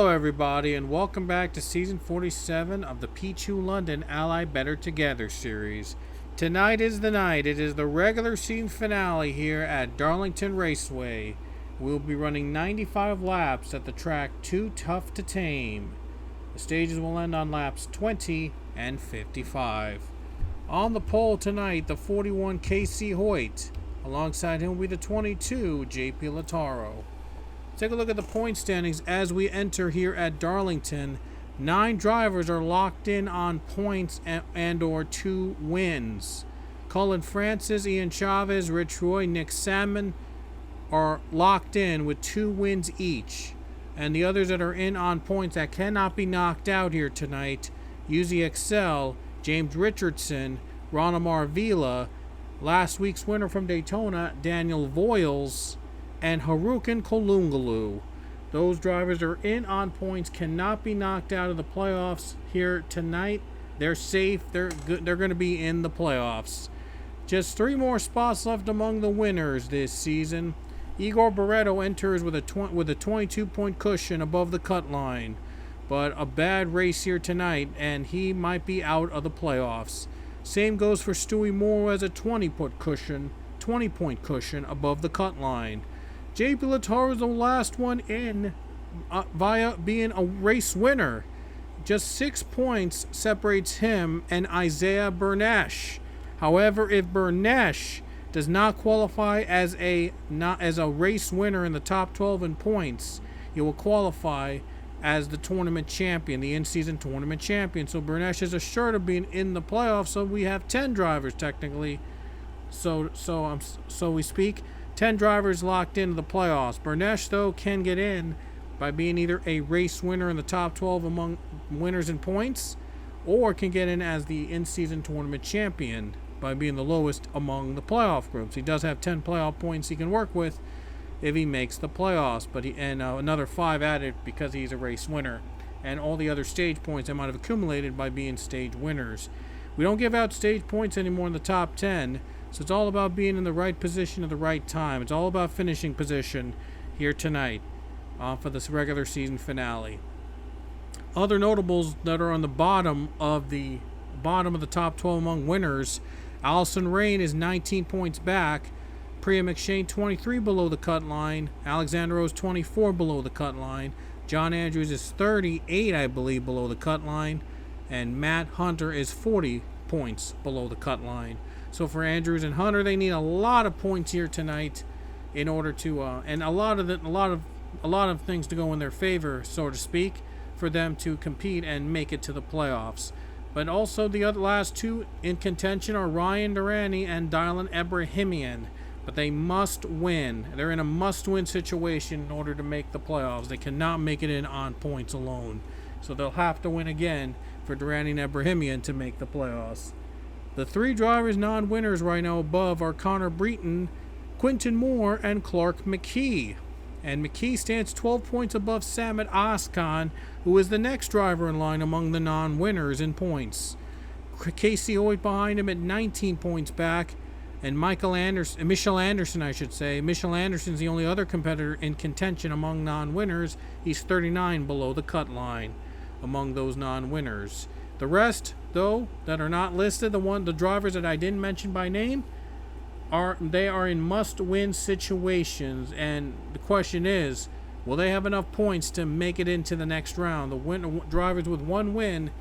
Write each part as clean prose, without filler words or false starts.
Hello everybody and welcome back to season 47 of the P2 London Ally Better Together series. Tonight is the night. It is the regular season finale here at Darlington Raceway. We'll be running 95 laps at the track Too Tough to Tame. The stages will end on laps 20 and 55. On the pole tonight, the 41 Casey Hoyt. Alongside him will be the 22 JP Lataro. Take a look at the point standings as we enter here at Darlington. 9 drivers are locked in on points and or 2 wins. Cullen Francis, Ian Chavez, Rich Roy, Nick Salmon are locked in with 2 wins each. And the others that are in on points that cannot be knocked out here tonight, Uzi Excel, James Richardson, Ron Vila, last week's winner from Daytona, Daniel Voiles, and Harukin Kolungalu. Those drivers are in on points, cannot be knocked out of the playoffs here tonight. They're safe. They're good. They're going to be in the playoffs. Just 3 more spots left among the winners this season. Igor Barreto enters with a 22-point cushion above the cut line, but a bad race here tonight, and he might be out of the playoffs. Same goes for Stewie Moore, who has a 20-point cushion above the cut line. JP Lataro is the last one in via being a race winner. Just 6 points separates him and Isaiah Bernesh. However, if Bernesh does not qualify as a race winner in the top 12 in points, he will qualify as the tournament champion, the in-season tournament champion. So Bernesh is assured of being in the playoffs. So we have 10 drivers technically. So we speak. 10 drivers locked into the playoffs. Bernesh, though, can get in by being either a race winner in the top 12 among winners in points, or can get in as the in-season tournament champion by being the lowest among the playoff groups. He does have 10 playoff points he can work with if he makes the playoffs, but another 5 added because he's a race winner, and all the other stage points that might have accumulated by being stage winners. We don't give out stage points anymore in the top 10. So it's all about being in the right position at the right time. It's all about finishing position here tonight for this regular season finale. Other notables that are on the bottom of the top 12 among winners, Allison Rain is 19 points back. Priya McShane 23 below the cut line. Alexander Rose 24 below the cut line. John Andrews is 38, I believe, below the cut line. And Matt Hunter is 40 points below the cut line. So for Andrews and Hunter, they need a lot of points here tonight in order to, and a lot of things to go in their favor, so to speak, for them to compete and make it to the playoffs. But also the last 2 in contention are Ryan Durrani and Dylan Ebrahimian. But they must win. They're in a must-win situation in order to make the playoffs. They cannot make it in on points alone. So they'll have to win again for Durrani and Ebrahimian to make the playoffs. The 3 drivers non-winners right now above are Connor Breton, Quinton Moore, and Clark McKee. And McKee stands 12 points above Samit Askan, who is the next driver in line among the non-winners in points. Casey Hoyt behind him at 19 points back, and Michelle Anderson, Michelle Anderson's the only other competitor in contention among non-winners. He's 39 below the cut line among those non-winners. The rest, though, that are not listed, the drivers that I didn't mention by name, are in must-win situations, and the question is, will they have enough points to make it into the next round? The drivers with 1 win,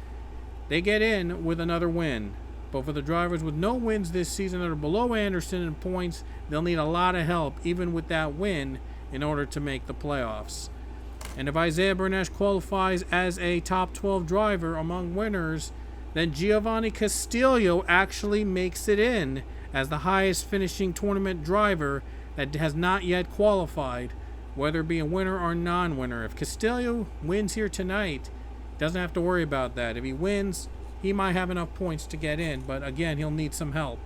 they get in with another win. But for the drivers with no wins this season that are below Anderson in points, they'll need a lot of help, even with that win, in order to make the playoffs. And if Isaiah Bernesh qualifies as a top 12 driver among winners, then Giovanni Castillo actually makes it in as the highest finishing tournament driver that has not yet qualified, whether it be a winner or non-winner. If Castillo wins here tonight, doesn't have to worry about that. If he wins, he might have enough points to get in, but again, he'll need some help.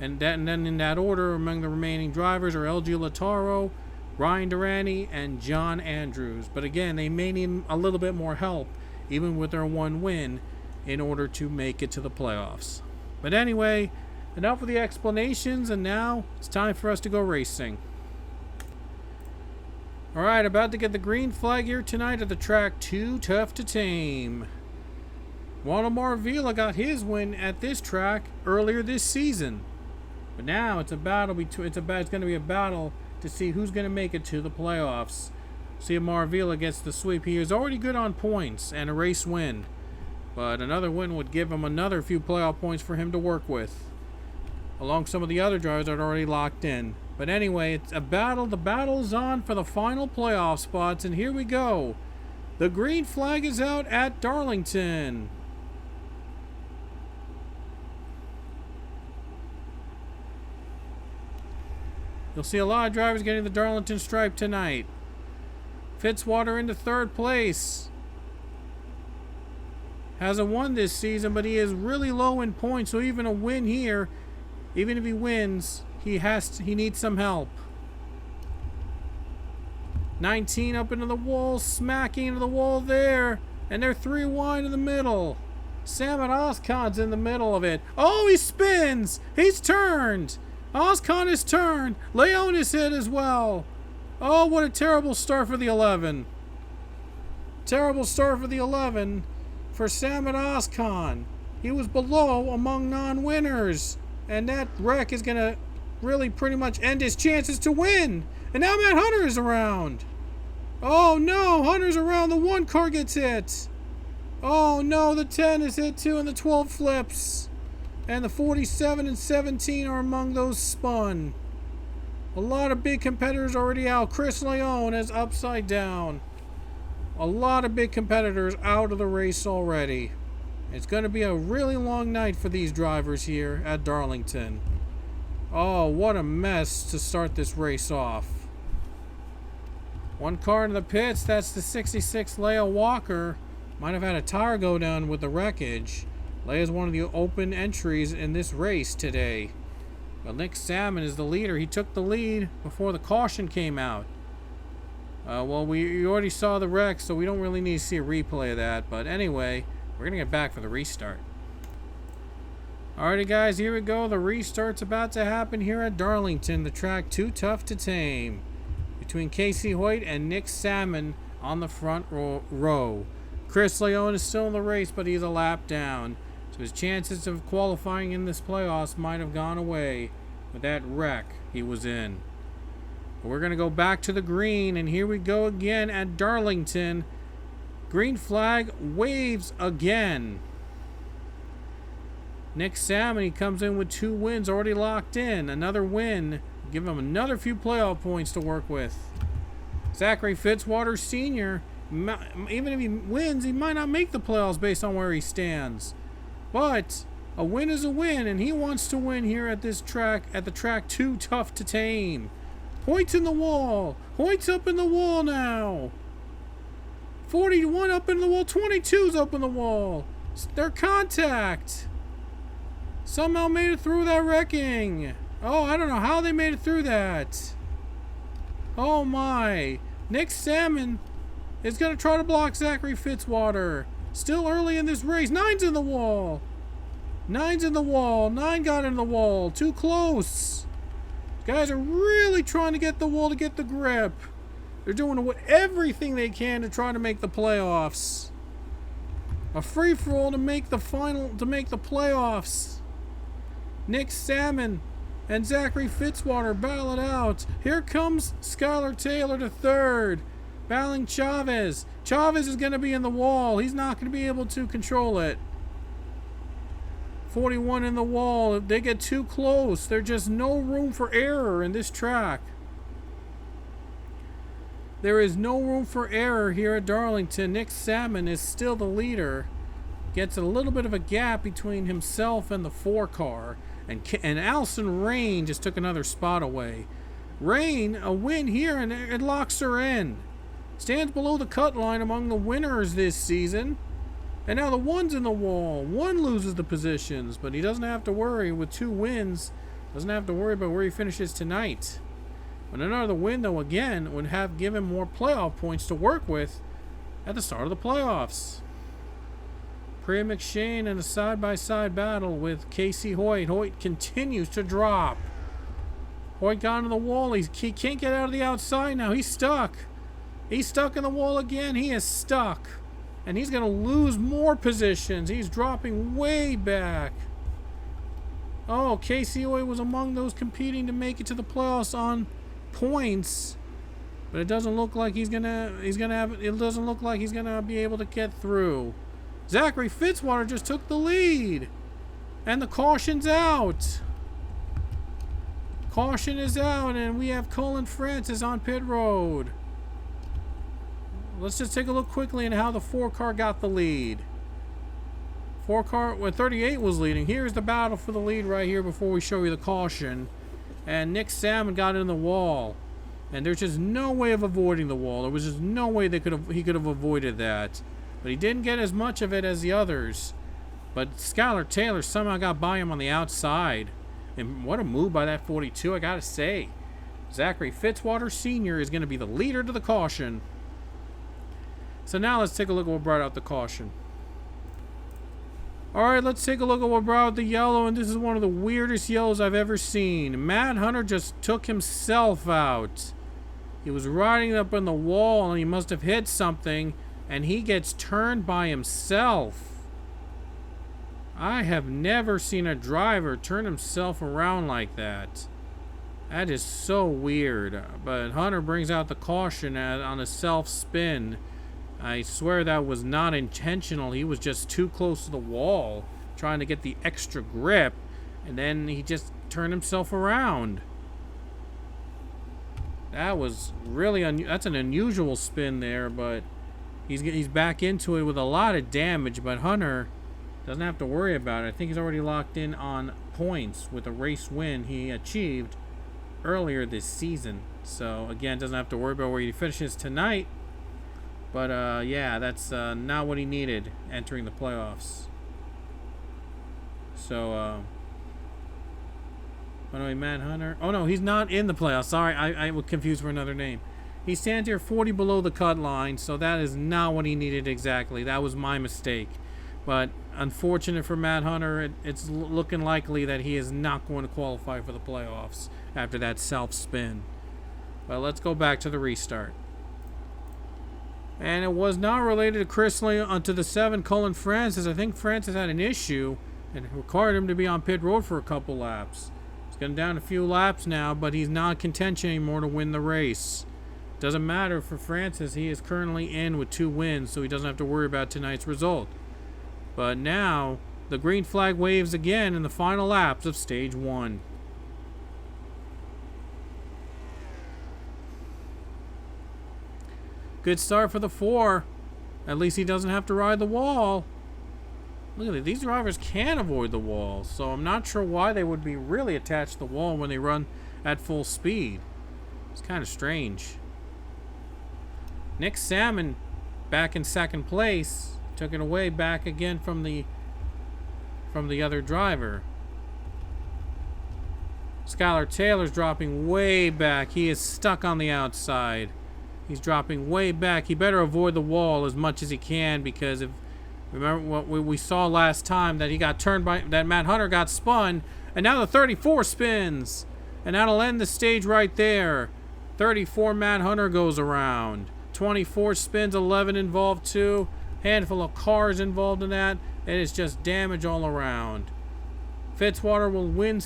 And then in that order, among the remaining drivers are LG Lataro, Ryan Durrani, and John Andrews. But again, they may need a little bit more help, even with their 1 win, in order to make it to the playoffs. But anyway, enough of the explanations, and now it's time for us to go racing. All right, about to get the green flag here tonight at the track Too Tough to Tame. Waldemar Vila got his win at this track earlier this season, but now it's a battle between. It's going to be a battle to see who's going to make it to the playoffs. See if Marvila gets the sweep. He is already good on points and a race win, but another win would give him another few playoff points for him to work with, along some of the other drivers that are already locked in. But anyway, it's a battle. The battle is on for the final playoff spots, and here we go. The green flag is out at Darlington. You'll see a lot of drivers getting the Darlington stripe tonight. Fitzwater into third place. Hasn't won this season, but he is really low in points, so even a win here, even if he wins, he needs some help. 19 up into the wall, smacking into the wall there, and they're 3 wide in the middle. Samet Oskan's in the middle of it. Oh, he spins! He's turned! Oskan is turned. Leon is hit as well. Oh, what a terrible start for the 11. Terrible start for the 11 for Samet Oskan. He was below among non-winners, and that wreck is going to really pretty much end his chances to win. And now Matt Hunter is around. Oh no, Hunter's around. The 1 car gets hit. Oh no, the 10 is hit too, and the 12 flips. And the 47 and 17 are among those spun. A lot of big competitors already out. Chris Leone is upside down. A lot of big competitors out of the race already. It's going to be a really long night for these drivers here at Darlington. Oh, what a mess to start this race off. 1 car in the pits. That's the 66 Leia Walker. Might have had a tire go down with the wreckage. Leia's one of the open entries in this race today. But Nick Salmon is the leader. He took the lead before the caution came out. Well, we already saw the wreck, so we don't really need to see a replay of that. But anyway, we're going to get back for the restart. Alrighty guys, here we go. The restart's about to happen here at Darlington. The track Too Tough to Tame. Between Casey Hoyt and Nick Salmon on the front row. Chris Leone is still in the race, but he's a lap down. So his chances of qualifying in this playoffs might have gone away with that wreck he was in. But we're going to go back to the green, and here we go again at Darlington. Green flag waves again. Nick Salmon, he comes in with 2 wins already locked in. Another win. Give him another few playoff points to work with. Zachary Fitzwater Sr., even if he wins, he might not make the playoffs based on where he stands. But a win is a win, and he wants to win here at this track, at the track Too Tough to Tame. Points in the wall. Points up in the wall now. 41 up in the wall. 22's up in the wall. Their contact. Somehow made it through that wrecking. Oh, I don't know how they made it through that. Oh my. Nick Salmon is going to try to block Zachary Fitzwater. Still early in this race. 9's in the wall. 9's in the wall. 9 got in the wall. Too close. Guys are really trying to get the wall to get the grip. They're doing everything they can to try to make the playoffs. A free-for-all to make the playoffs. Nick Salmon and Zachary Fitzwater battle it out. Here comes Skylar Taylor to third. Battling Chavez. Chavez is going to be in the wall. He's not going to be able to control it. 41 in the wall. If they get too close, there's just no room for error in this track. There is no room for error here at Darlington. Nick Salmon is still the leader. Gets a little bit of a gap between himself and the 4 car. And Allison Rain just took another spot away. Rain, a win here, and it locks her in. Stands below the cut line among the winners this season. And now the 1's in the wall. 1 loses the positions, but he doesn't have to worry with 2 wins. Doesn't have to worry about where he finishes tonight. But another win, though, again, would have given more playoff points to work with at the start of the playoffs. Priya McShane in a side-by-side battle with Casey Hoyt. Hoyt continues to drop. Hoyt got into the wall. He can't get out of the outside now. He's stuck. He's stuck in the wall again. He is stuck. And he's going to lose more positions. He's dropping way back. Oh, KCOA was among those competing to make it to the playoffs on points. But it doesn't look like it doesn't look like he's going to be able to get through. Zachary Fitzwater just took the lead. And the caution's out. Caution is out, and we have Colin Francis on pit road. Let's just take a look quickly at how the 4-car got the lead. 4-car, well, 38 was leading. Here's the battle for the lead right here before we show you the caution. And Nick Salmon got in the wall. And there's just no way of avoiding the wall. There was just no way he could have avoided that. But he didn't get as much of it as the others. But Skylar Taylor somehow got by him on the outside. And what a move by that 42, I gotta say. Zachary Fitzwater Sr. is going to be the leader to the caution. So now let's take a look at what brought out the caution. Alright, let's take a look at what brought out the yellow, and this is one of the weirdest yellows I've ever seen. Matt Hunter just took himself out. He was riding up on the wall, and he must have hit something, and he gets turned by himself. I have never seen a driver turn himself around like that. That is so weird. But Hunter brings out the caution on a self-spin. I swear that was not intentional. He was just too close to the wall, trying to get the extra grip, and then he just turned himself around. That was really that's an unusual spin there, but he's back into it with a lot of damage. But Hunter doesn't have to worry about it. I think he's already locked in on points with a race win he achieved earlier this season. So again, doesn't have to worry about where he finishes tonight. But yeah, that's not what he needed entering the playoffs. So oh no, Matt Hunter. Oh no, he's not in the playoffs. Sorry, I was confused for another name. He stands here 40 below the cut line, so that is not what he needed exactly. That was my mistake. But unfortunate for Matt Hunter, it's looking likely that he is not going to qualify for the playoffs after that self-spin. But let's go back to the restart. And it was not related to Chris Lee onto the 7, Colin Francis. I think Francis had an issue and required him to be on pit road for a couple laps. He's getting down a few laps now, but he's not in contention anymore to win the race. Doesn't matter for Francis. He is currently in with 2 wins, so he doesn't have to worry about tonight's result. But now, the green flag waves again in the final laps of Stage 1. Good start for the 4. At least he doesn't have to ride the wall. Look at it. These drivers can avoid the wall, so I'm not sure why they would be really attached to the wall when they run at full speed. It's kind of strange. Nick Salmon back in 2nd place. Took it away back again from the other driver. Skylar Taylor's dropping way back. He is stuck on the outside. He's dropping way back. He better avoid the wall as much as he can, because if remember what we saw last time, that he got turned by, that Matt Hunter got spun, and now the 34 spins, and that'll end the stage right there. 34 Matt Hunter goes around. 24 spins, 11 involved too. Handful of cars involved in that. It is just damage all around. Fitzwater will win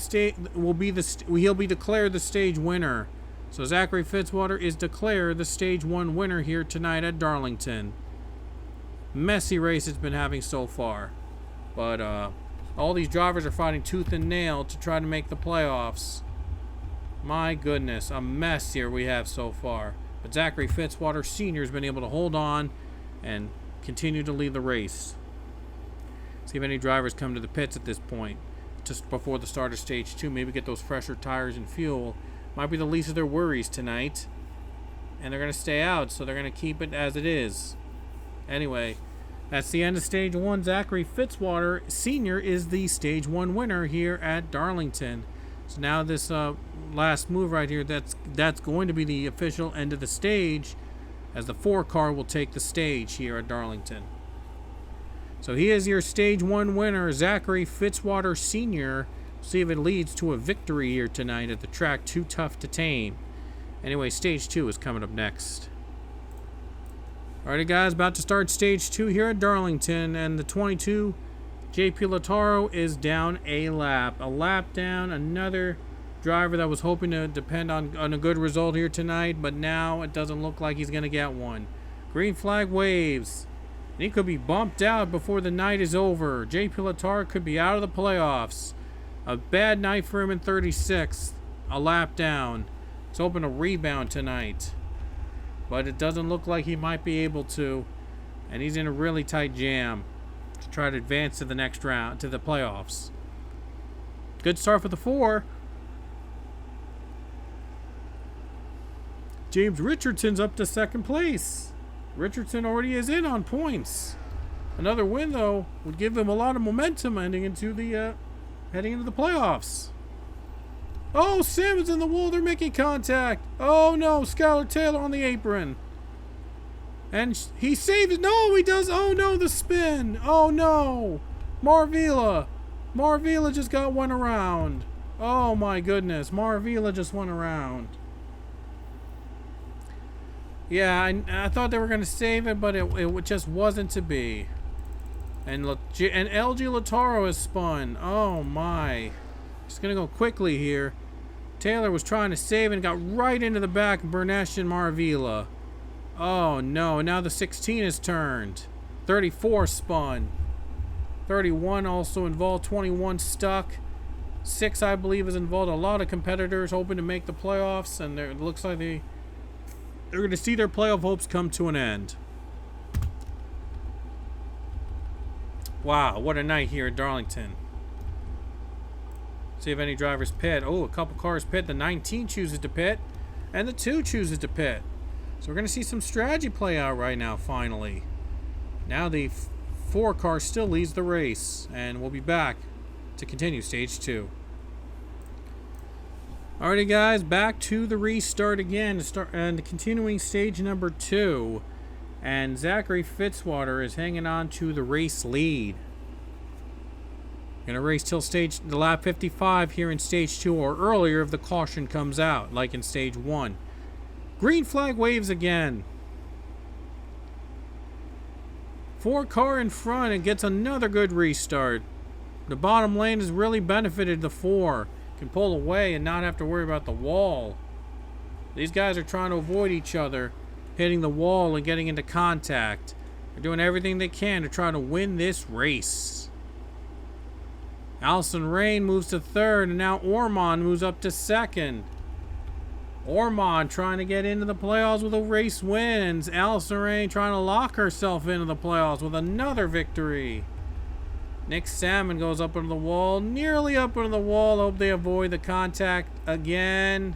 he'll be declared the stage winner. So Zachary Fitzwater is declared the stage 1 winner here tonight at Darlington. Messy race it's been having so far. But all these drivers are fighting tooth and nail to try to make the playoffs. My goodness, a mess here we have so far. But Zachary Fitzwater Sr. has been able to hold on and continue to lead the race. See if any drivers come to the pits at this point, just before the start of stage 2. Maybe get those fresher tires and fuel. Might be the least of their worries tonight. And they're going to stay out, so they're going to keep it as it is. Anyway, that's the end of stage 1. Zachary Fitzwater Sr. is the stage 1 winner here at Darlington. So now this last move right here, that's going to be the official end of the stage, as the 4 car will take the stage here at Darlington. So he is your stage 1 winner, Zachary Fitzwater Sr. See if it leads to a victory here tonight at the track Too Tough to Tame. Anyway, stage 2 is coming up next. Alrighty, guys, about to start stage 2 here at Darlington, and the 22 JP Lautaro is down a lap. A lap down, another driver that was hoping to depend on a good result here tonight, but now it doesn't look like he's going to get one. Green flag waves. And he could be bumped out before the night is over. JP Lautaro could be out of the playoffs. A bad night for him in 36th. A lap down. He's hoping to rebound tonight, but it doesn't look like he might be able to, and he's in a really tight jam to try to advance to the next round, to the playoffs. Good start for the 4. James Richardson's up to second place. Richardson already is in on points. Another win, though, would give him a lot of momentum heading into the playoffs. Oh, Simmons in the wall. They're making contact. Oh, no. Skylar Taylor on the apron. And he saves. No, he does. Oh, no. The spin. Oh, no. Marvila. Marvila just got one around. Oh, my goodness. Marvila just went around. Yeah, I thought they were going to save it, but it just wasn't to be. And LG Lautaro has spun. Oh, my. Just going to go quickly here. Taylor was trying to save and got right into the back of Bernesh and Marvila. Oh, no. Now the 16 is turned. 34 spun. 31 also involved. 21 stuck. 6, I believe, is involved. A lot of competitors hoping to make the playoffs, and it looks like they're going to see their playoff hopes come to an end. Wow, what a night here at Darlington. See if any drivers pit. Oh, a couple cars pit. The 19 chooses to pit, and the 2 chooses to pit. So we're going to see some strategy play out right now, finally. Now the 4 car still leads the race, and we'll be back to continue stage 2. Alrighty, guys, back to the restart again, and continuing stage number 2. And Zachary Fitzwater is hanging on to the race lead. Gonna race till the lap 55 here in stage 2, or earlier if the caution comes out, like in stage 1. Green flag waves again. 4 car in front and gets another good restart. The bottom lane has really benefited the 4. Can pull away and not have to worry about the wall. These guys are trying to avoid each other, hitting the wall and getting into contact. They're doing everything they can to try to win this race. Allison Rain moves to 3rd, and now Ormond moves up to 2nd. Ormond trying to get into the playoffs with a race wins. Allison Rain trying to lock herself into the playoffs with another victory. Nick Salmon goes up into the wall, nearly up into the wall. Hope they avoid the contact again.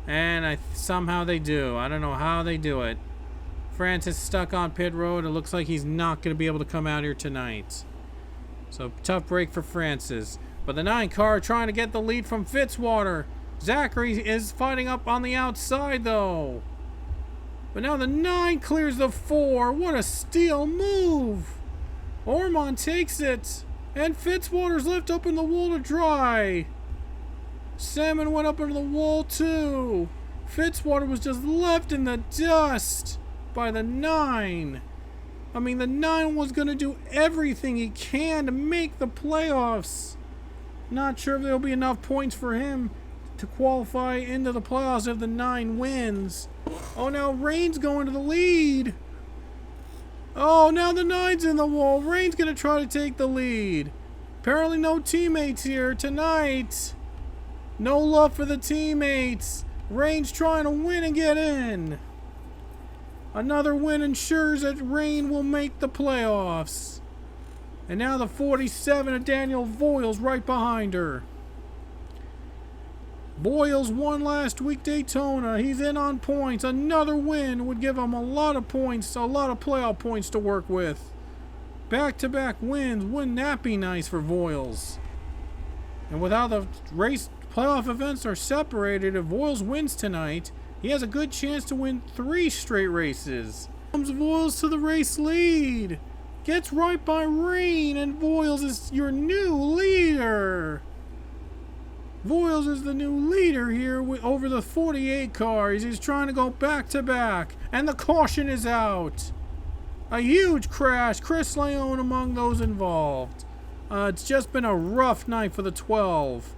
And somehow they do. I don't know how they do it. Francis stuck on pit road. It looks like he's not going to be able to come out here tonight. So tough break for Francis. But the 9 car trying to get the lead from Fitzwater. Zachary is fighting up on the outside though. But now the 9 clears the 4. What a steal move. Ormond takes it. And Fitzwater's left up in the wall to dry. Salmon went up into the wall too. Fitzwater was just left in the dust by the 9. I mean, the 9 was going to do everything he can to make the playoffs. Not sure if there'll be enough points for him to qualify into the playoffs if the 9 wins. Oh, now Rain's going to the lead. Oh, now the 9's in the wall. Rain's going to try to take the lead. Apparently no teammates here tonight. No love for the teammates. Rain's trying to win and get in. Another win ensures that Rain will make the playoffs. And now the 47 of Daniel Voiles right behind her. Boyles won last week Daytona. He's in on points. Another win would give him a lot of points, a lot of playoff points to work with. Back-to-back wins. Wouldn't that be nice for Voiles? And with how the race playoff events are separated, if Voiles wins tonight, he has a good chance to win 3 straight races. Comes Voiles to the race lead. Gets right by Rain, and Voiles is your new leader. Voiles is the new leader here over the 48 cars. He's trying to go back to back, and the caution is out. A huge crash. Chris Leone among those involved. It's just been a rough night for the 12.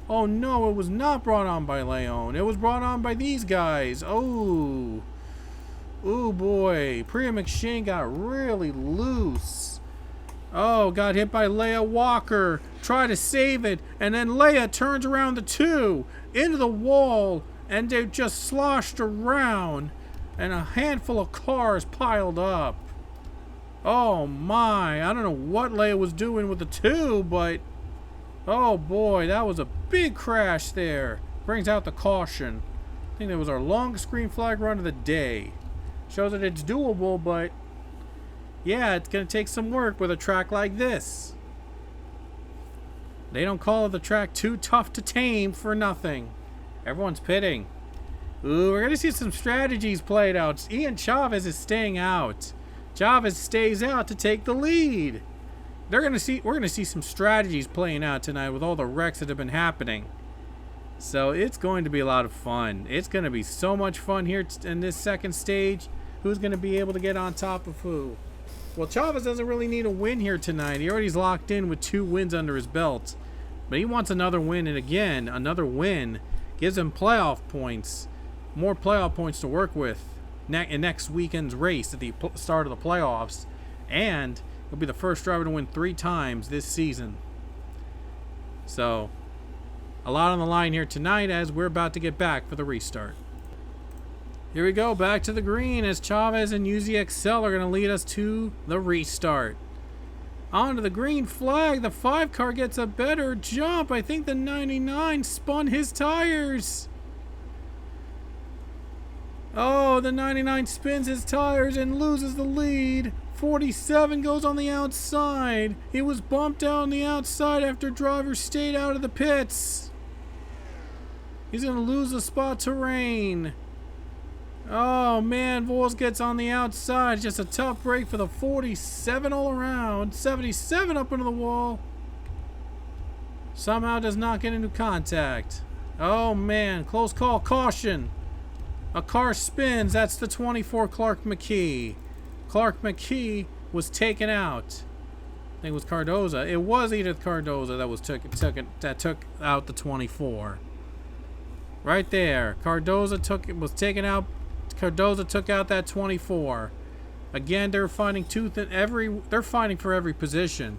Oh no, it was not brought on by Leone. It was brought on by these guys. Oh. Ooh boy. Priya McShane got really loose. Oh, got hit by Leia Walker. Tried to save it. And then Leia turns around the 2 into the wall. And they just sloshed around. And a handful of cars piled up. Oh my. I don't know what Leia was doing with the 2, but oh boy, that was a big crash there. Brings out the caution. I think that was our longest green flag run of the day. Shows that it's doable, but yeah, it's going to take some work with a track like this. They don't call the track too tough to tame for nothing. Everyone's pitting. Ooh, we're going to see some strategies played out. Ian Chavez is staying out. Chavez stays out to take the lead. We're going to see some strategies playing out tonight with all the wrecks that have been happening. So it's going to be a lot of fun. It's going to be so much fun here in this second stage. Who's going to be able to get on top of who? Well, Chavez doesn't really need a win here tonight. He already's locked in with 2 wins under his belt. But he wants another win, and again, another win gives him playoff points. More playoff points to work with in next weekend's race at the start of the playoffs. And he'll be the first driver to win 3 times this season. So, a lot on the line here tonight as we're about to get back for the restart. Here we go, back to the green as Chavez and UZXL are going to lead us to the restart. Onto the green flag, the 5 car gets a better jump. I think the 99 spun his tires. Oh, the 99 spins his tires and loses the lead. 47 goes on the outside. He was bumped out on the outside after driver stayed out of the pits. He's going to lose the spot to Rain. Oh man, Vols gets on the outside. Just a tough break for the 47 all around. 77 up into the wall. Somehow does not get into contact. Oh man, close call. Caution. A car spins. That's the 24 Clark McKee. Clark McKee was taken out. I think it was Cardoza. It was Edith Cardoza that took out the 24. Right there. Was taken out. Cardoza took out that 24. Again, they're fighting they're fighting for every position.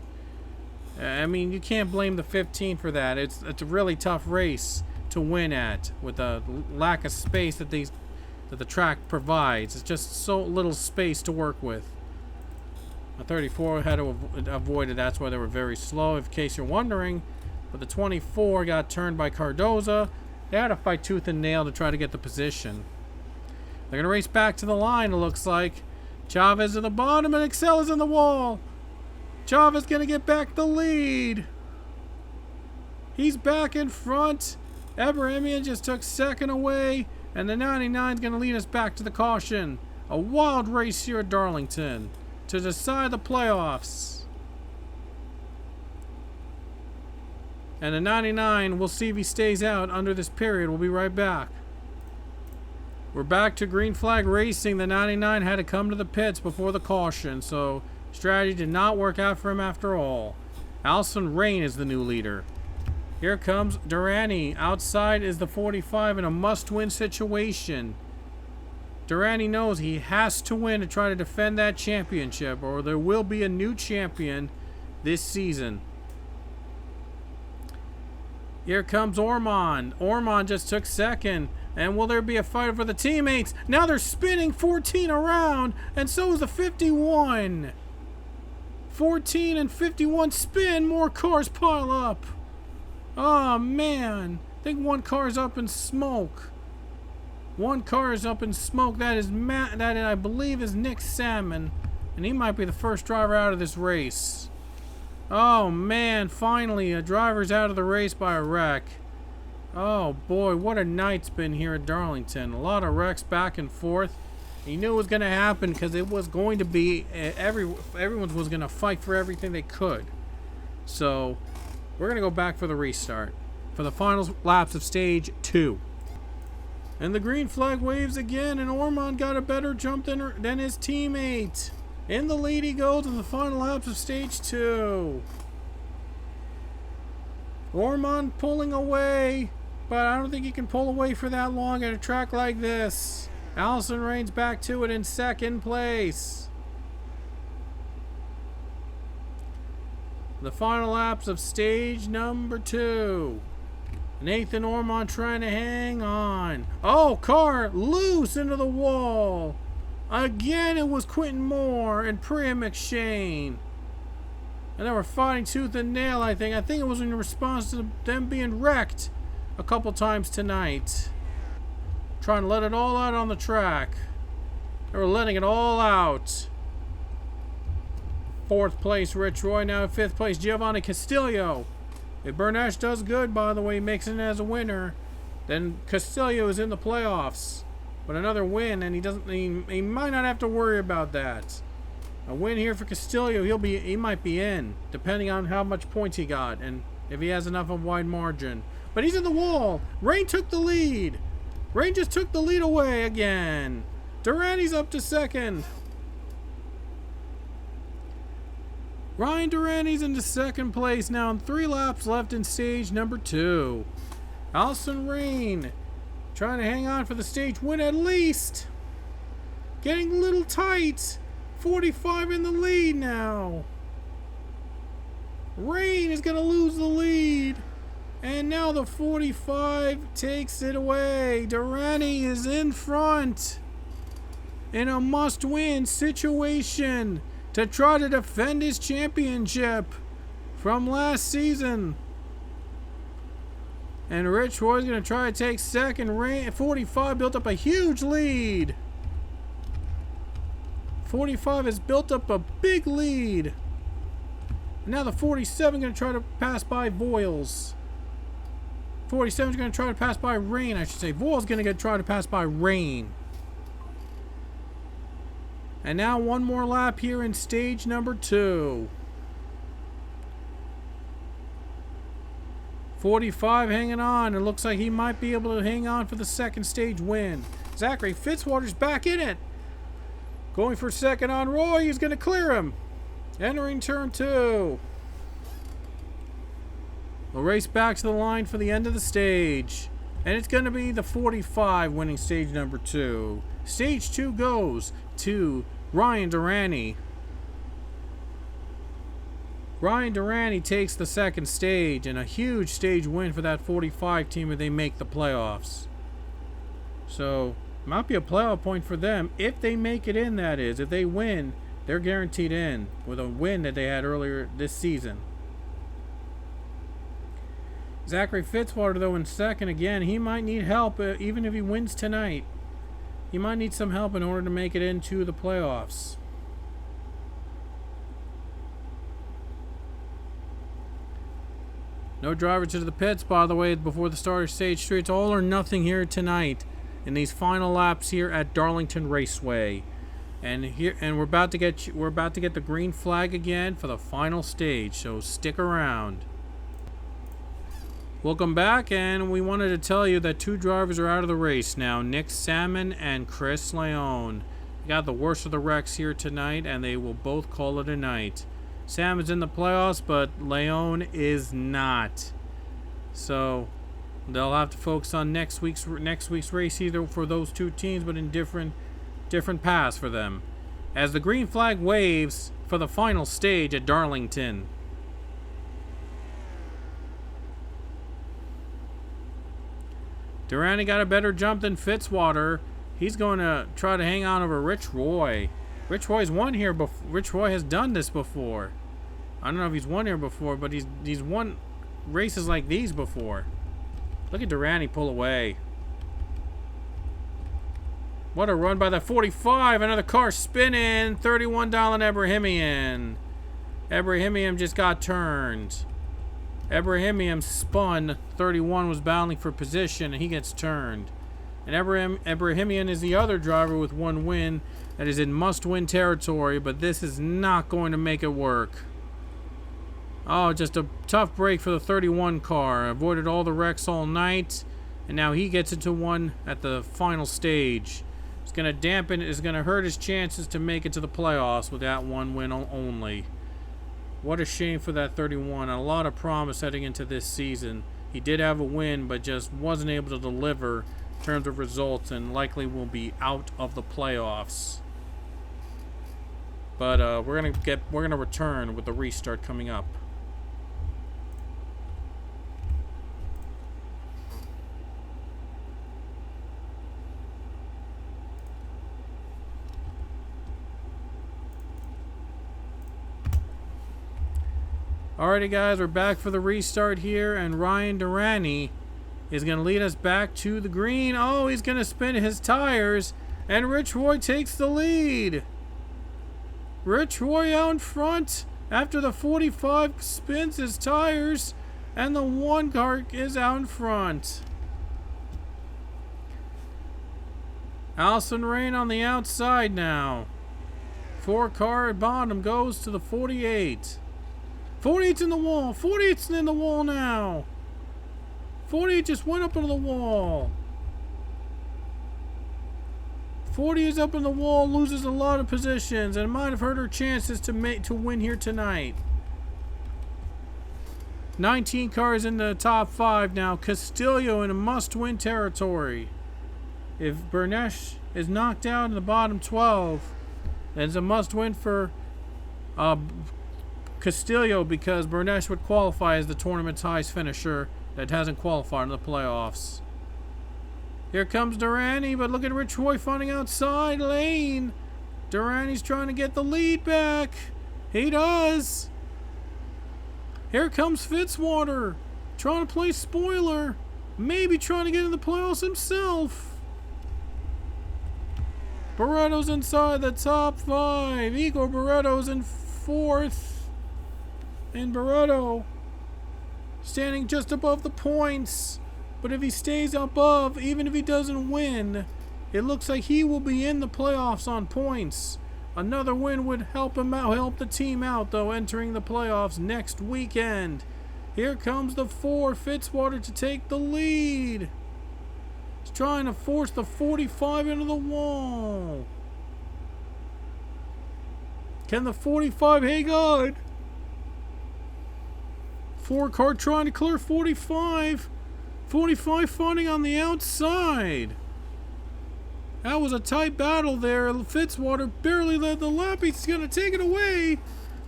I mean, you can't blame the 15 for that. It's a really tough race to win at with the lack of space that the track provides. It's just so little space to work with. The 34 had to avoid it. That's why they were very slow, in case you're wondering. But the 24 got turned by Cardoza. They had to fight tooth and nail to try to get the position. They're going to race back to the line, it looks like. Chavez at the bottom and Excel is in the wall. Chavez going to get back the lead. He's back in front. Ebrahimian just took second away. And the 99 is going to lead us back to the caution. A wild race here at Darlington to decide the playoffs. And the 99, we'll see if he stays out under this period. We'll be right back. We're back to green flag racing. The 99 had to come to the pits before the caution, so strategy did not work out for him after all. Alison Rain is the new leader. Here comes Durrani. Outside is the 45 in a must-win situation. Durrani knows he has to win to try to defend that championship, or there will be a new champion this season. Here comes Ormond. Ormond just took second. And will there be a fight for the teammates? Now they're spinning 14 around, and so is the 51. 14 and 51 spin, more cars pile up. Oh man, I think one car's up in smoke. One car is up in smoke. That I believe is Nick Salmon, and he might be the first driver out of this race. Oh man, finally a driver's out of the race by a wreck. Oh boy, what a night's been here at Darlington. A lot of wrecks back and forth. You knew it was going to happen because it was going to be, everyone was going to fight for everything they could. So, we're going to go back for the restart. for the final laps of stage 2. And the green flag waves again, and Ormond got a better jump than his teammate. In the lead he goes in the final laps of stage 2. Ormond pulling away, but I don't think he can pull away for that long at a track like this. Allison Rain's back to it in second place. The final laps of stage number 2. Nathan Ormond trying to hang on. Oh, car loose into the wall. Again, it was Quentin Moore and Priya McShane. And they were fighting tooth and nail, I think. I think it was in response to them being wrecked a couple times tonight. Trying to let it all out on the track. They were letting it all out. 4th place, Rich Roy. Now in 5th place, Giovanni Castillo. If Bernash does good, by the way, makes it as a winner, then Castillo is in the playoffs. But another win, and he might not have to worry about that. A win here for Castillo, he might be in, depending on how much points he got and if he has enough of a wide margin. But he's in the wall. Rain took the lead. Rain just took the lead away again. Durani's up to 2nd. Ryan Durani's into 2nd place now, and 3 laps left in stage number 2. Allison Rain trying to hang on for the stage win at least. Getting a little tight. 45 in the lead now. Rain is going to lose the lead. And now the 45 takes it away. Durani is in front in a must-win situation to try to defend his championship from last season. And Rich Roy's going to try to take 2nd. Rain 45 built up a huge lead. 45 has built up a big lead. And now the 47 going to try to pass by Voiles. 47 is going to try to pass by Rain, I should say. Voiles going to try to pass by Rain. And now one more lap here in stage number 2. 45 hanging on. It looks like he might be able to hang on for the 2nd stage win. Zachary Fitzwater's back in it. Going for 2nd on Roy. He's going to clear him. Entering turn 2. We'll race back to the line for the end of the stage. And it's going to be the 45 winning stage number 2. Stage 2 goes to Ryan Durani. Ryan Durani takes the 2nd stage, and a huge stage win for that 45 team if they make the playoffs. So, might be a playoff point for them if they make it in, that is. If they win, they're guaranteed in with a win that they had earlier this season. Zachary Fitzwater, though, in 2nd again. He might need help even if he wins tonight. He might need some help in order to make it into the playoffs. No driver to the pits, by the way, before the start of stage 3. It's all or nothing here tonight in these final laps here at Darlington Raceway. And we're about to get the green flag again for the final stage, so stick around. Welcome back, and we wanted to tell you that 2 drivers are out of the race now, Nick Salmon and Chris Leone. They got the worst of the wrecks here tonight, and they will both call it a night. Salmon's in the playoffs, but Leone is not. So they'll have to focus on next week's race either for those 2 teams, but in different paths for them. As the green flag waves for the final stage at Darlington. Durani got a better jump than Fitzwater. He's going to try to hang on over Rich Roy. Rich Roy's won here before. Rich Roy has done this before. I don't know if he's won here before, but he's won races like these before. Look at Durani pull away. What a run by the 45. Another car spinning. 31 Dallin Ebrahimian. Ebrahimian just got turned. Ebrahimian spun. 31 was battling for position, and he gets turned. And Ebrahimian is the other driver with 1 win that is in must-win territory, but this is not going to make it work. Oh, just a tough break for the 31 car. Avoided all the wrecks all night, and now he gets into one at the final stage. It's going to dampen, it's going to hurt his chances to make it to the playoffs with that one win only. What a shame for that 31. A lot of promise heading into this season. He did have a win, but just wasn't able to deliver in terms of results, and likely will be out of the playoffs. But we're gonna return with the restart coming up. Alrighty guys, we're back for the restart here, and Ryan Durrani is going to lead us back to the green. Oh, he's going to spin his tires, and Rich Roy takes the lead. Rich Roy out in front after the 45 spins his tires, and the 1 car is out in front. Allison Rain on the outside now. 4 car at bottom goes to the 48. 48's in the wall. 48's in the wall now. 48 just went up into the wall. 40 is up in the wall, loses a lot of positions, and might have hurt her chances to win here tonight. 19 cars in the top 5 now. Castillo in a must-win territory. If Bernesh is knocked out in the bottom 12, then it's a must-win for Castillo, because Bernesh would qualify as the tournament's highest finisher that hasn't qualified in the playoffs. Here comes Durrani, but look at Rich Roy finding outside lane. Durrani's trying to get the lead back. He does. Here comes Fitzwater, trying to play spoiler, maybe trying to get in the playoffs himself. Barretto's inside the top 5. Igor Barretto's in 4th. And Barretto standing just above the points. But if he stays above, even if he doesn't win, it looks like he will be in the playoffs on points. Another win would help him out, help the team out, though, entering the playoffs next weekend. Here comes the 4, Fitzwater, to take the lead. He's trying to force the 45 into the wall. Can the 45 hang on? 4 car trying to clear 45. 45 fighting on the outside. That was a tight battle there. Fitzwater barely led the lap. He's going to take it away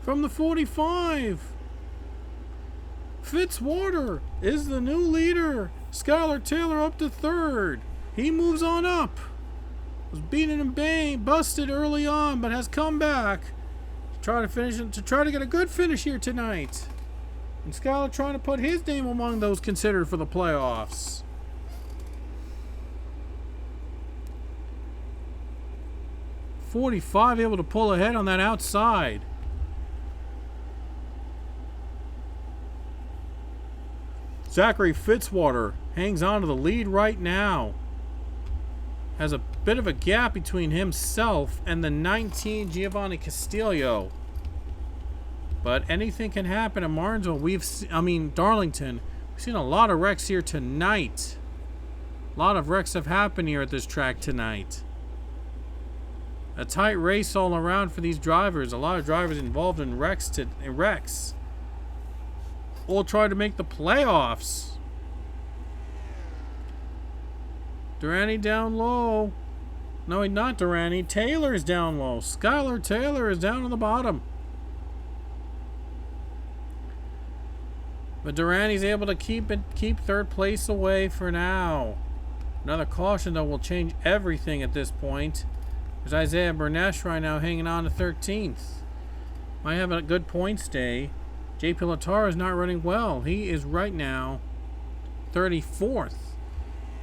from the 45. Fitzwater is the new leader. Skylar Taylor up to 3rd. He moves on up. Was beaten and busted early on, but has come back to try to get a good finish here tonight. And Skylar trying to put his name among those considered for the playoffs. .45 able to pull ahead on that outside. Zachary Fitzwater hangs on to the lead right now. Has a bit of a gap between himself and the 19 Giovanni Castillo. But anything can happen at Martinsville. Darlington. We've seen a lot of wrecks here tonight. A lot of wrecks have happened here at this track tonight. A tight race all around for these drivers. A lot of drivers involved in wrecks. All try to make the playoffs. Durrani down low. No, not Durrani. Taylor's down low. Skylar Taylor is down on the bottom. But Durrani's able to keep 3rd place away for now. Another caution, though, will change everything at this point. There's Isaiah Bernesh right now hanging on to 13th. Might have a good points day. JP Latara is not running well. He is right now 34th.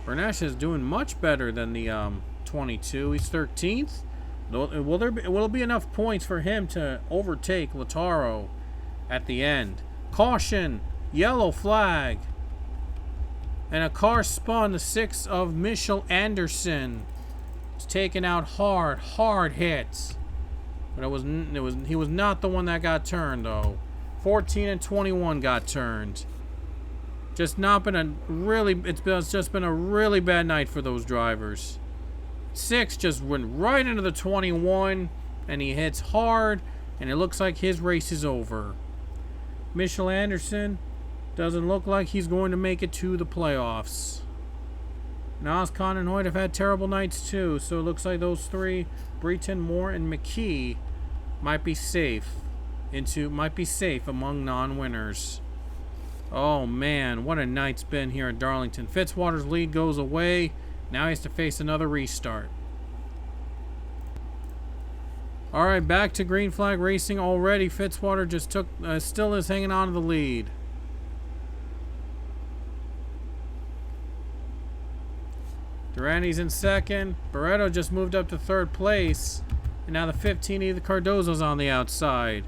Bernesh is doing much better than the 22. He's 13th. Will it be enough points for him to overtake Lataro at the end? Caution! Yellow flag. And a car spun, the 6 of Michelle Anderson. It's taken out hard hits. But he was not the one that got turned, though. 14 and 21 got turned. Just not been a really, it's just been a really bad night for those drivers. 6 just went right into the 21, and he hits hard, and it looks like his race is over. Mitchell Anderson doesn't look like he's going to make it to the playoffs. And Oscon and Hoyt have had terrible nights too, so it looks like those three, Breton, Moore, and McKee, might be safe among non-winners. Oh man, what a night's been here at Darlington. Fitzwater's lead goes away. Now he has to face another restart. Alright, back to green flag racing already. Fitzwater just still is hanging on to the lead. Durani's in second. Barreto just moved up to third place. And now the 15, either Cardozo's on the outside.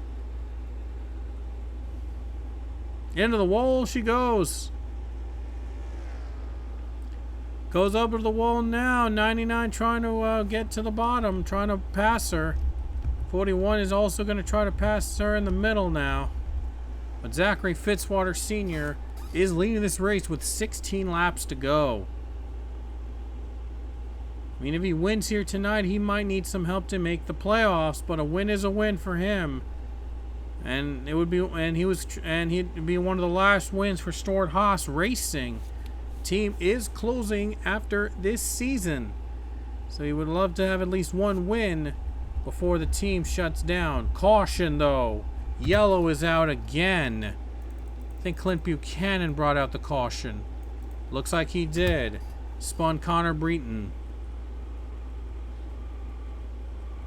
Into the wall she goes. Goes over to the wall now. 99 trying to get to the bottom, trying to pass her. 41 is also going to try to pass her in the middle now. But Zachary Fitzwater Sr. is leading this race with 16 laps to go. I mean, if he wins here tonight, he might need some help to make the playoffs, but a win is a win for him. And it would be, he'd be one of the last wins for Stuart Haas Racing. Team is closing after this season, so he would love to have at least one win before the team shuts down. Caution though, yellow is out again. I think Clint Buchanan brought out the caution. Looks like he did. Spun Connor Breton.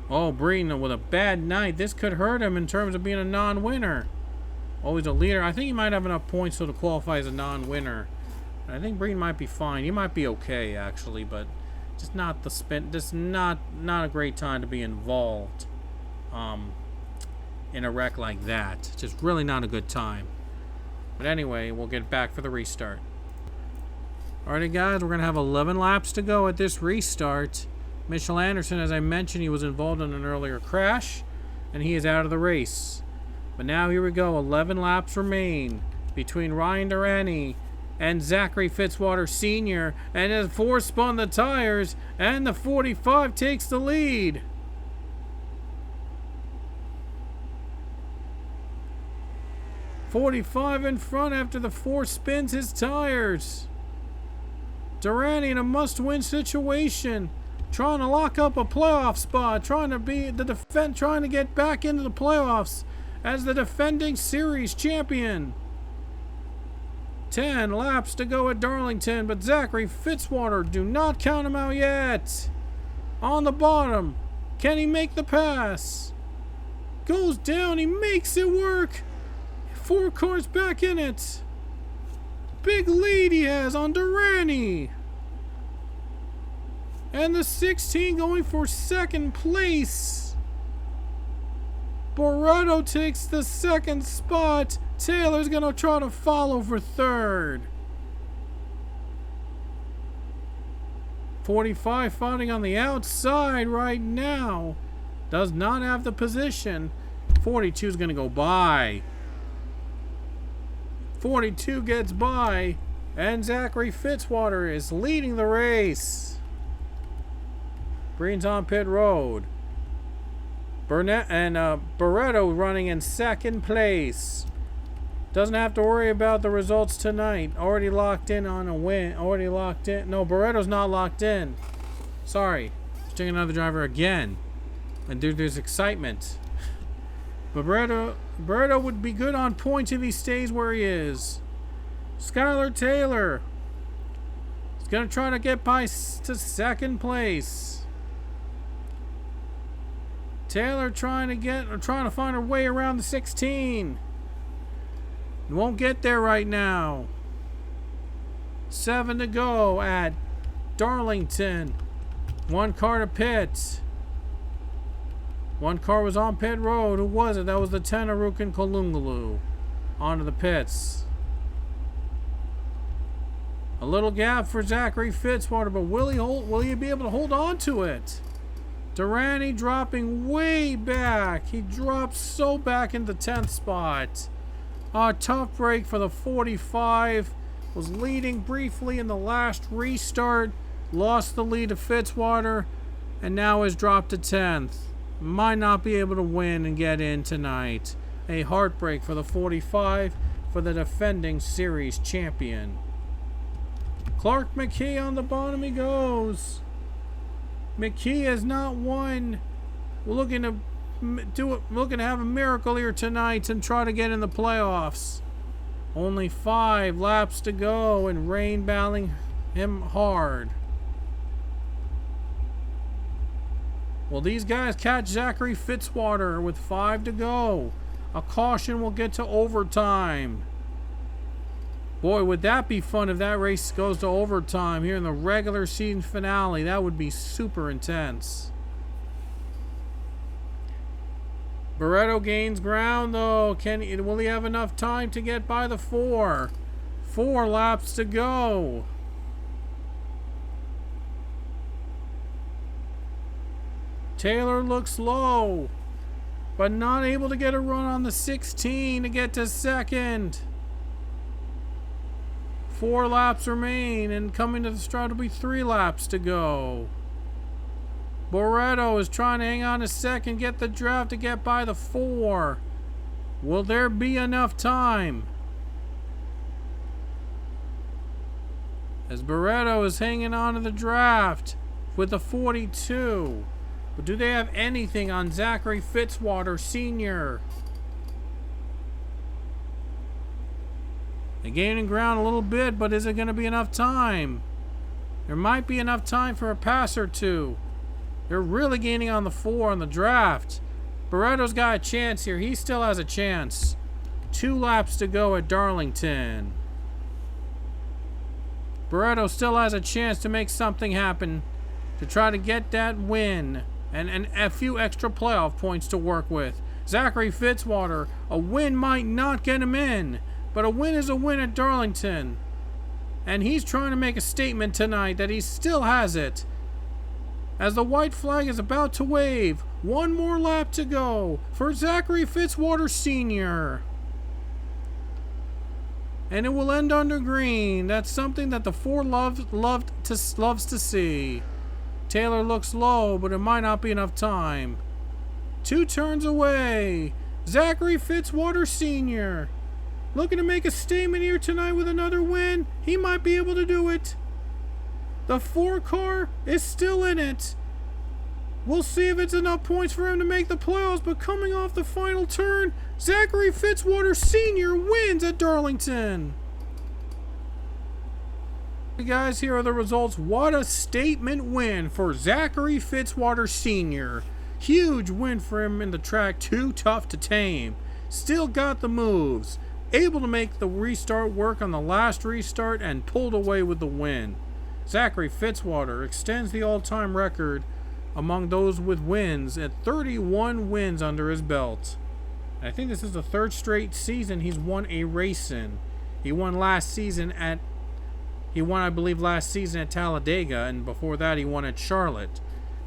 Oh, Breton with a bad night. This could hurt him in terms of being a non-winner. Always a leader. I think he might have enough points so to qualify as a non-winner. I think Breton might be fine. He might be okay actually, but just not the spin. Just not a great time to be involved in a wreck like that. Just really not a good time. But anyway, we'll get back for the restart. Alrighty guys, we're gonna have 11 laps to go at this restart. Mitchell Anderson, as I mentioned, he was involved in an earlier crash, and he is out of the race. But now here we go, 11 laps remain between Ryan Durani and Zachary Fitzwater Sr. And as 4 spun the tires, and the 45 takes the lead. .45 in front after the 4 spins his tires. Durani in a must-win situation. Trying to lock up a playoff spot, trying to get back into the playoffs as the defending series champion. 10 laps to go at Darlington, but Zachary Fitzwater, do not count him out yet. On the bottom, can he make the pass? Goes down, he makes it work. 4 cars back in it. Big lead he has on Durani. And the 16 going for second place. Barreto takes the second spot. Taylor's going to try to follow for third. 45 fighting on the outside right now. Does not have the position. 42 is going to go by. 42 gets by. And Zachary Fitzwater is leading the race. Green's on pit road. Burnett and Barreto running in second place. Doesn't have to worry about the results tonight. Already locked in on a win. Already locked in. No, Barreto's not locked in. Sorry. Just taking another driver again. And there's excitement. But Barreto would be good on points if he stays where he is. Skylar Taylor. He's going to try to get by to second place. Taylor trying to find her way around the 16. Won't get there right now. 7 to go at Darlington. 1 car to pit. 1 car was on pit road. Who was it? That was the Tenarukan Kolungalu. Onto the pits. A little gap for Zachary Fitzwater, but will he be able to hold on to it? Durani dropping way back. He drops so back in the 10th spot. Tough break for the 45. Was leading briefly in the last restart. Lost the lead to Fitzwater. And now has dropped to 10th. Might not be able to win and get in tonight. A heartbreak for the 45 for the defending series champion. Clark McKee on the bottom he goes. McKee has not won. We're looking to have a miracle here tonight and try to get in the playoffs. Only 5 laps to go and rain battling him hard. Well, these guys catch Zachary Fitzwater with 5 to go. A caution will get to overtime. Boy, would that be fun if that race goes to overtime here in the regular season finale. That would be super intense. Barretto gains ground, though. Will he have enough time to get by the 4? 4 laps to go. Taylor looks low, but not able to get a run on the 16 to get to second. 4 laps remain, and coming to the start will be 3 laps to go. Barretto is trying to hang on to second, get the draft to get by the 4. Will there be enough time? As Barretto is hanging on to the draft with the 42. But do they have anything on Zachary Fitzwater Sr.? They're gaining ground a little bit, but is it going to be enough time? There might be enough time for a pass or two. They're really gaining on the 4 on the draft. Barretto's got a chance here. He still has a chance. 2 laps to go at Darlington. Barretto still has a chance to make something happen, to try to get that win and a few extra playoff points to work with. Zachary Fitzwater, a win might not get him in, but a win is a win at Darlington. And he's trying to make a statement tonight that he still has it. As the white flag is about to wave, 1 more lap to go for Zachary Fitzwater Sr. And it will end under green. That's something that the 4 loves to see. Taylor looks low, but it might not be enough time. 2 turns away. Zachary Fitzwater Sr. looking to make a statement here tonight with another win. He might be able to do it. The 4 car is still in it. We'll see if it's enough points for him to make the playoffs, but coming off the final turn, Zachary Fitzwater Sr. wins at Darlington. Hey guys, here are the results. What a statement win for Zachary Fitzwater Sr. Huge win for him in the track, too tough to tame. Still got the moves. Able to make the restart work on the last restart and pulled away with the win. Zachary Fitzwater extends the all-time record among those with wins at 31 wins under his belt. I think this is the 3rd straight season he's won a race in. He won, I believe, last season at Talladega, and before that he won at Charlotte.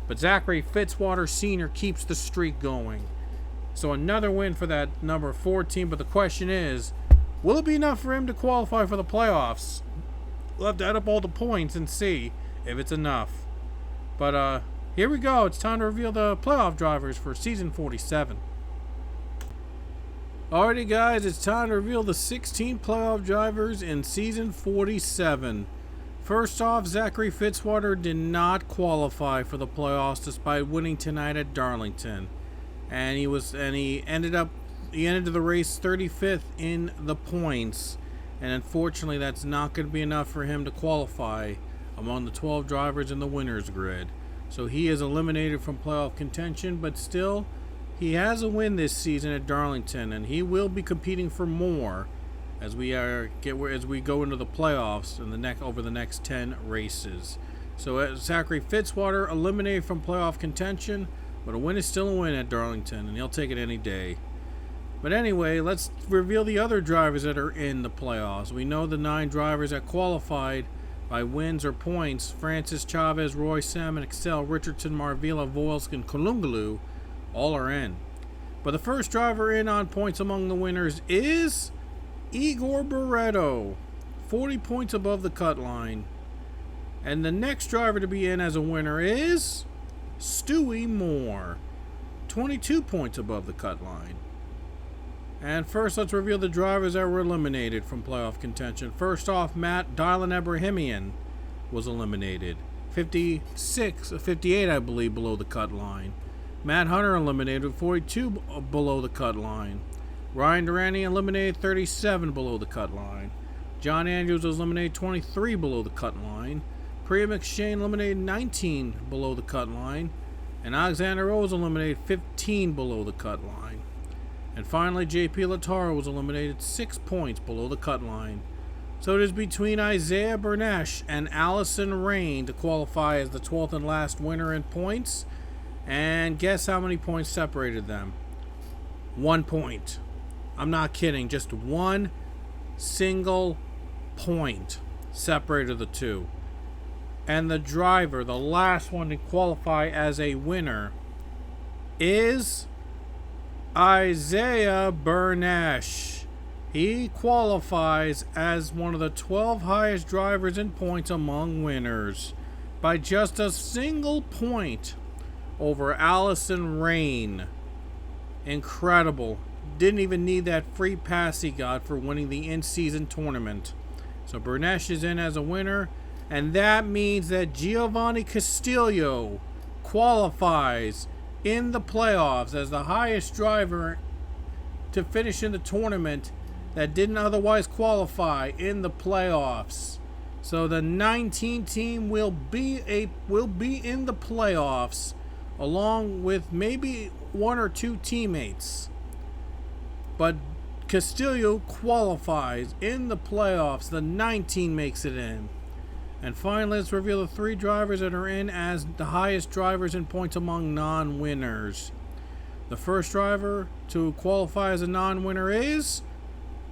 But Zachary Fitzwater Sr. keeps the streak going. So another win for that number 14, but the question is, will it be enough for him to qualify for the playoffs? We'll have to add up all the points and see if it's enough. But here we go. It's time to reveal the playoff drivers for Season 47. Alrighty guys, it's time to reveal the 16 playoff drivers in Season 47. First off, Zachary Fitzwater did not qualify for the playoffs despite winning tonight at Darlington. And he ended the race 35th in the points. And unfortunately, that's not going to be enough for him to qualify among the 12 drivers in the winner's grid. So he is eliminated from playoff contention, but still, he has a win this season at Darlington, and he will be competing for more as we go into the playoffs in over the next 10 races. So Zachary Fitzwater eliminated from playoff contention, but a win is still a win at Darlington, and he'll take it any day. But anyway, let's reveal the other drivers that are in the playoffs. We know the 9 drivers that qualified by wins or points: Francis Chavez, Roy Salmon, Excel, Richardson, Marvila, Voelsk, and Kolungalu all are in. But the first driver in on points among the winners is Igor Barreto, 40 points above the cut line. And the next driver to be in as a winner is Stewie Moore, 22 points above the cut line. And first, let's reveal the drivers that were eliminated from playoff contention. First off, Matt Dylan Abrahamian was eliminated. 58, I believe, below the cut line. Matt Hunter eliminated 42 below the cut line. Ryan Durante eliminated 37 below the cut line. John Andrews was eliminated 23 below the cut line. Priya McShane eliminated 19 below the cut line. And Alexander Rose eliminated 15 below the cut line. And finally, JP Lataro was eliminated 6 points below the cut line. So it is between Isaiah Bernesh and Allison Rain to qualify as the 12th and last winner in points. And guess how many points separated them? 1 point. I'm not kidding. Just one single point separated the two. And the driver, the last one to qualify as a winner, is Isaiah Bernesh. He qualifies as one of the 12 highest drivers in points among winners by just a single point over Allison Rain. Incredible. Didn't even need that free pass he got for winning the in-season tournament. So Bernesh is in as a winner, and that means that Giovanni Castillo qualifies in the playoffs as the highest driver to finish in the tournament that didn't otherwise qualify in the playoffs. So the 19 team will be in the playoffs along with maybe one or two teammates. But Castillo qualifies in the playoffs. The 19 makes it in. And finally, let's reveal the 3 drivers that are in as the highest drivers in points among non-winners. The first driver to qualify as a non-winner is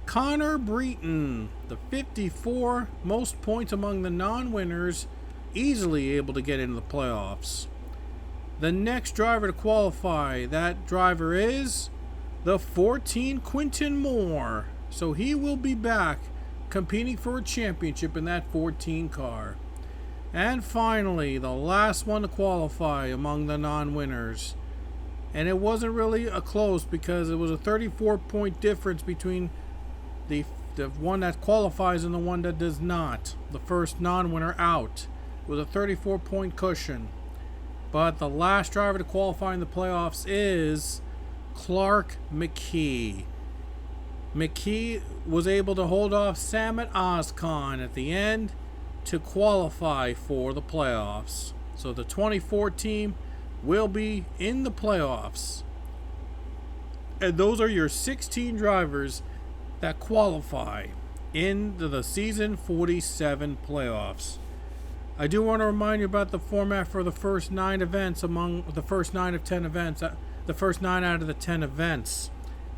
Connor Breton, the 54 most points among the non-winners, easily able to get into the playoffs. The next driver to qualify, that driver is the 14 Quinton Moore. So he will be back competing for a championship in that 14 car. And finally, the last one to qualify among the non-winners. And it wasn't really a close because it was a 34-point difference between the one that qualifies and the one that does not. The first non-winner out. It was a 34-point cushion. But the last driver to qualify in the playoffs is Clark McKee. McKee was able to hold off Samet Ozcan at the end to qualify for the playoffs. So the 24 team will be in the playoffs. And those are your 16 drivers that qualify into the Season 47 playoffs. I do want to remind you about the format for the first 9 events among the first 9 of 10 events, the first 9 out of the 10 events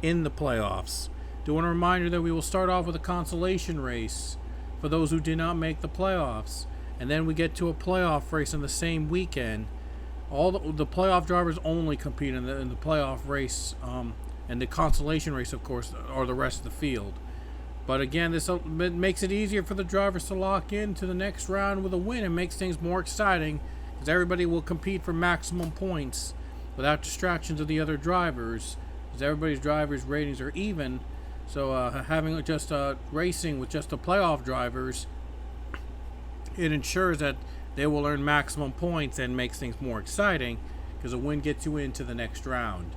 in the playoffs. Do want to remind you that we will start off with a consolation race for those who did not make the playoffs. And then we get to a playoff race in the same weekend. All the playoff drivers only compete in the playoff race, and the consolation race, of course, or the rest of the field. But again, this makes it easier for the drivers to lock into the next round with a win. It makes things more exciting because everybody will compete for maximum points without distractions of the other drivers, because everybody's drivers' ratings are even. So having just racing with just the playoff drivers, it ensures that they will earn maximum points and makes things more exciting because a win gets you into the next round.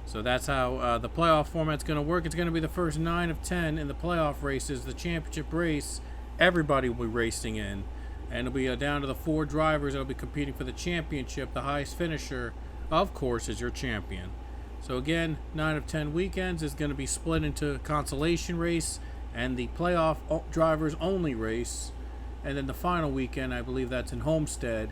So that's how the playoff format's going to work. It's going to be the first 9 of 10 in the playoff races. The championship race, everybody will be racing in. And it'll be down to the 4 drivers that will be competing for the championship. The highest finisher, of course, is your champion. So again, 9 of 10 weekends is going to be split into consolation race and the playoff drivers only race. And then the final weekend, I believe that's in Homestead,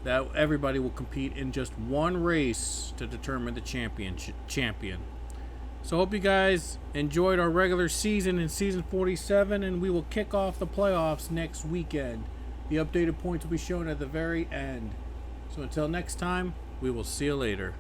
that everybody will compete in just one race to determine the champion. So hope you guys enjoyed our regular season in Season 47, and we will kick off the playoffs next weekend. The updated points will be shown at the very end. So until next time, we will see you later.